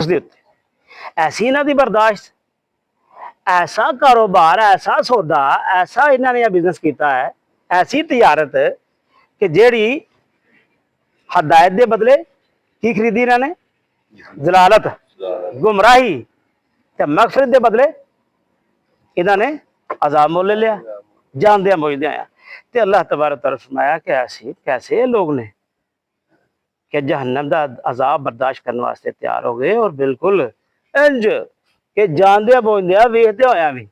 उसके उत्ते ऐसी इन्हां दी बर्दाश्त, ऐसा कारोबार, ऐसा सौदा, ऐसा इन्होंने बिजनेस किया है, ऐसी तजारत कि जेड़ी हदायत के बदले की खरीदी इन्होंने जलालत, गुमराही, ते मगफरत के बदले इन्होंने अजाब मोल ले लिया जानदे बुझदे आया। तो अल्लाह तबारक तआला फरमाया कि ऐसे कैसे लोग ने कि जहन्नम का अजाब बर्दाश्त करने वास्ते तैयार हो गए और बिल्कुल इंज कि जानदे बुझदे वेखदे होया भी।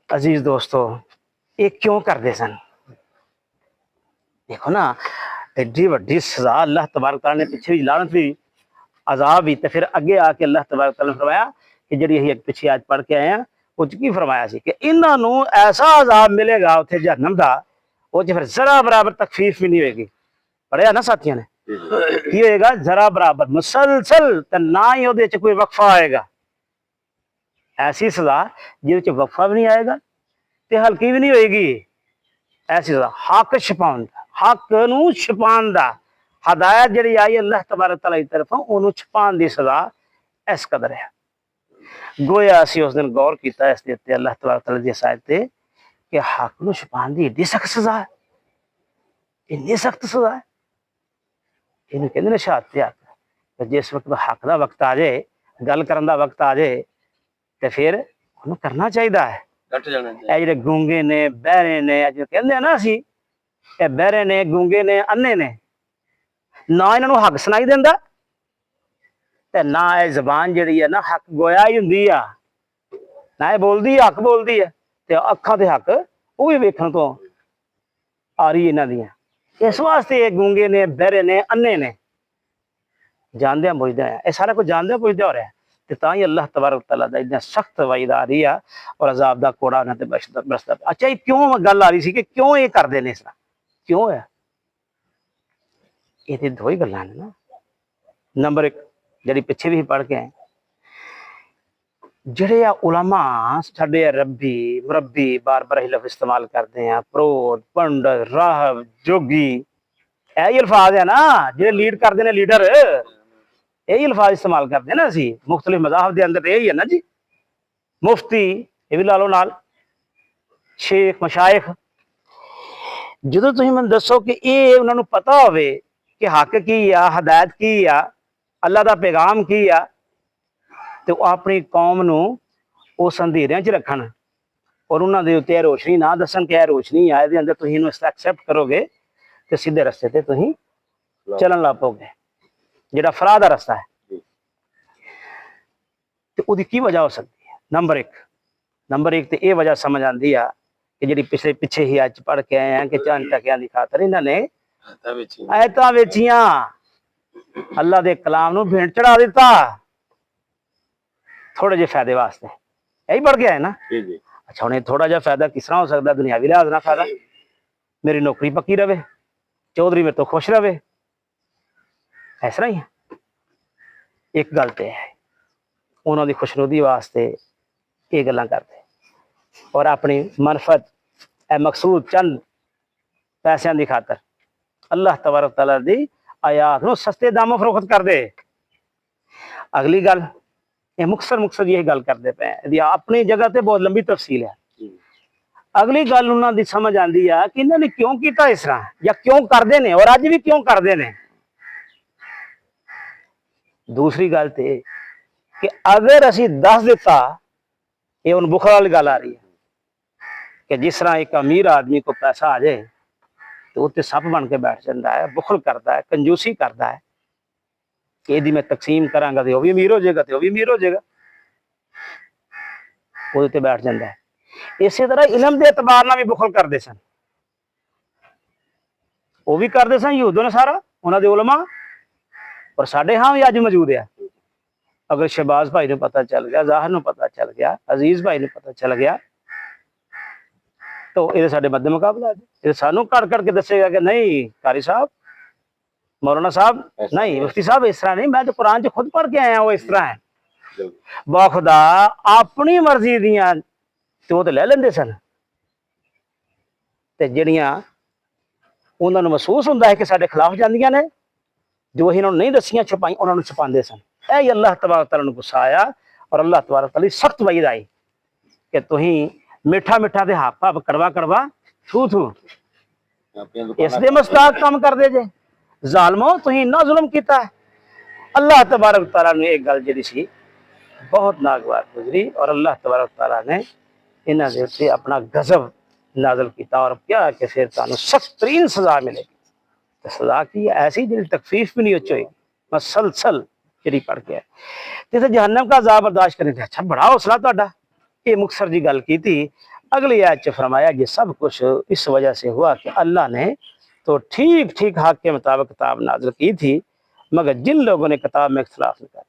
अजीज दोस्तों, ये क्यों करते सन? देखो ना, एड्डी वड्डी सजा अल्लाह तबारक तआला ने पिछे भी लानत भी अजाब भी, तो फिर अगे आके अल्लाह तबारक तआला ने फरमाया कि जी अं पिछे आज पढ़ के आए हैं उस की फरमाया सी कि इन्हों ऐसा अजाब मिलेगा उत्थे जहन्नम का, वो फिर जरा बराबर तकफीफ भी नहीं होगी। पढ़िया ना साथियों ने, की होएगा जरा बराबर मुसलसल, तो ना ही वो कोई वक्फा आएगा। ऐसी सजा जिसे वक्फा भी नहीं आएगा तो हल्की भी नहीं होएगी। ऐसी सजा हक छुपाउण दा, हक नूं छुपाउण दा, हदायत जिहड़ी आई अल्लाह तबारक तआला की तरफों उन्होंने छुपाउण दी सजा इस कदर है। गोया असीं उस दिन गौर किया इस दे उत्ते अल्लाह तबारक तआला दी आयत ते कि हक नूं छुपाउण दी एड्डी सख्त सजा है, इन्नी सख्त सजा है। इन्हूं कहंदे ने शहादत हक। जिस वक्त हक का वक्त आ जाए, गल करन दा वक्त आ जाए, तो फिर उन्होंने करना चाहिए है। ਜਿਹੜੇ गूंगे ने बहरे ने जो कहते हैं ना असी बहरे ने गूंगे ने अन्ने ने, ना इन्हों हक सुनाई देंदा ते ना ये जबान जी है ना हक गोया ही होंगी आ, ना ये बोलती हक बोलती है, तो अखा तो हक वो भी वेखण तो आ रही इन्हों दी। इस वास्ते गूंगे ने बहरे ने अन्ने ने जानदे बुझदे हैं, ये सारा कुछ जानदे बुझदे हो रहा है। तो तां ही अल्लाह तबारक तआला दा इन्ना सख्त वईद आ रही है और अजाब का कोड़ा उन्होंने बरसदा। अच्छा ये क्यों गल आ रही थी कि क्यों ये करते हैं, इस तरह क्यों है? ये दो ही गल्लां ने ना। नंबर एक जी पिछे भी पढ़ के आए, ਜਿਹੜੇ ਆ उलमा साडे रब्बी मुरब्बी बार बार ही लफ्ज़ इस्तेमाल करते हैं, प्रोत पंडित राहब जोगी, यही अल्फाज है ना जो लीड करते हैं, लीडर यही अल्फाज इस्तेमाल करते हैं ना। असी मुख्तलिफ मज़ाहब के अंदर यही है ना जी। मुफ्ती ये भी ला लो नाल, शेख मशाइख, जो तुम मैं दसो कि ये उन्होंने पता हो कि हक की आ, हदायत की आ, अल्लाह का पैगाम की आ, तो अपनी कौम नूं उस अंधेरियां च रखन और उन्होंने उत्ते रोशनी ना दसन कि रोशनी आए दे अंदर तुसीं इस एक्सैप्ट करोगे तो सीधे रस्ते ते तुसीं चलन लग पोगे, जिहड़ा फलाह दा रस्ता है। तो उसकी की वजह हो सकती है? नंबर एक तो यह वजह समझ आती है कि जी पिछे ही अच पढ़ के आए हैं कि चंद टकिया की खातर इन्होंने आयतां वेचियां, अल्लाह के कलाम नूं भेंट चढ़ा दिता थोड़े जे फायदे वास्ते। यही बढ़ गया है ना। अच्छा उन्हें थोड़ा जा फायदा किस तरह हो सकता? दुनियावी लिहाज ना फायदा, मेरी नौकरी पक्की रहे, चौधरी मेरे तो खुश रहे, इस तरह ही है। एक गल तो है उन्होंने खुशनुदी वास्ते ये गल्लां करते और अपनी मनफत मकसूद चंद पैसों की खातर अल्लाह तबारक तआला दी आयात नूं सस्ते दामों फरोख्त कर दे। अगली गल ये मुक्तसर यही गल करते पे, अपनी जगह ते बहुत लंबी तफसील है। अगली गल उन्होंने समझ आती है कि इन्होंने क्यों किया इस तरह या क्यों करते हैं और अज भी क्यों करते हैं। दूसरी गल तो कि अगर असी दस दिता, ये हूँ बुखल वाली गल आ रही है कि जिस तरह एक अमीर आदमी को पैसा आ जाए तो उत्ते सप बन के बैठ जाता है, बुखल करता है, कंजूसी करता है कि यदि मैं तकसीम करांगा तो वह भी अमीर हो जाएगा, तो वह भी अमीर हो जाएगा, वो बैठ जाता है। इस तरह इलम के एतबार ना भी बुखल करते सन, वो भी करते सन यूदों ने सारा उन्होंने उलमा, और साढ़े हाँ भी अज मौजूद है। अगर शहबाज भाई ने पता चल गया, जाहिर ने पता चल गया, अजीज भाई ने पता चल गया, तो ये साढ़े मध्य मुकाबला है। सानू कड़ कड़ के दसेगा कि नहीं कारी साहब, मौलाना साहब, नहीं मुफ्ती साहब इस तरह नहीं, मैं तो कुरान च खुद पढ़ के आया वो इस तरह है। बाखुदा अपनी मर्जी दियां तो ले लेंदे सन, ते जिहड़ियां उन्होंने महसूस होंदा है कि साडे खिलाफ जांदियां ने जो ही इन्होंने नहीं दसियां छुपाई उन्होंने छुपाते सन। यही अल्लाह तबारक तआला नूं गुस्सा आया और अल्लाह तबारक तआला सख्त वईद आई कि तुसीं मिठा मिठा ते हप हप कड़वा कड़वा थू थू इसदे मुस्ताक काम करदे जे जालमो तुसीं इन्ना जुल्म कीता। अल्लाह तबारक तआला ने एक गल जिहड़ी सी बहुत नागवार गुजरी और अल्लाह तबारक तआला ने इन्हां दे उत्ते अपना गजब नाज़िल किया और क्या कि फिर तुहानूं सख्त तरीन सज़ा मिलेगी। तो सज़ा की ऐसी जी तकफीफ भी नहीं होगी मसलसल जी पढ़ के जिसे जहन्नम का अजाब बर्दाश्त करने थे। अच्छा बड़ा हौसला तुहाडा। ये मुखसर जी गल की थी। अगली आयत च फरमाया ये सब कुछ इस वजह से हुआ कि अल्लाह ने तो ठीक ठीक हक के मुताबिक किताब नाजिल की थी मगर जिन लोगों ने किताब में इख्तलाफ नहीं किया